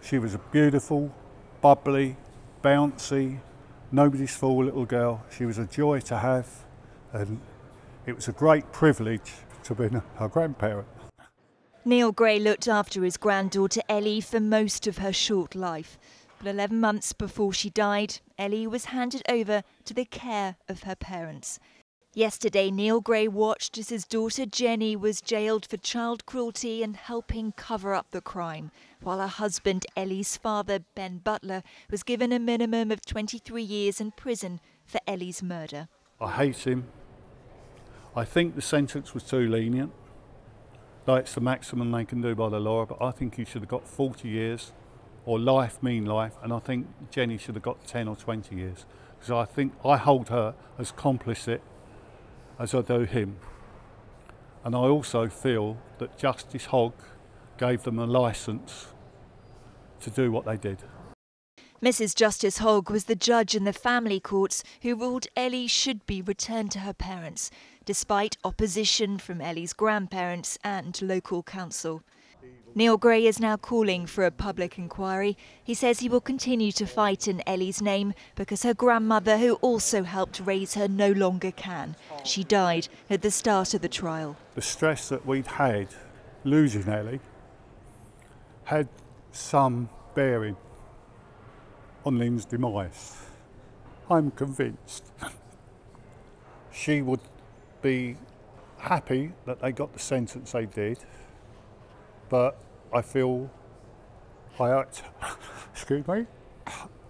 She was a beautiful, bubbly, bouncy, nobody's fool little girl. She was a joy to have, and it was a great privilege to be her grandparent. Neal Gray looked after his granddaughter Ellie for most of her short life. But 11 months before she died, Ellie was handed over to the care of her parents. Yesterday, Neal Gray watched as his daughter Jenny was jailed for child cruelty and helping cover up the crime, while her husband Ellie's father, Ben Butler, was given a minimum of 23 years in prison for Ellie's murder. I hate him. I think the sentence was too lenient. Like it's the maximum they can do by the law, but I think he should have got 40 years, or life mean life, and I think Jenny should have got 10 or 20 years. Because I think I hold her as complicit as I do him. And I also feel that Justice Hogg gave them a licence to do what they did. Mrs. Justice Hogg was the judge in the family courts who ruled Ellie should be returned to her parents, despite opposition from Ellie's grandparents and local council. Neal Gray is now calling for a public inquiry. He says he will continue to fight in Ellie's name because her grandmother, who also helped raise her, no longer can. She died at the start of the trial. The stress that we'd had losing Ellie had some bearing on Lynn's demise. I'm convinced she would be happy that they got the sentence they did, but I feel I owe it, excuse me,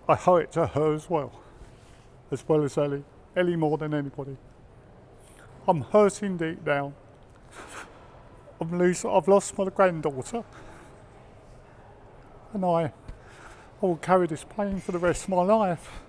I owe it to her as well as Ellie. Ellie more than anybody. I'm hurting deep down. I've lost my granddaughter, and I will carry this pain for the rest of my life.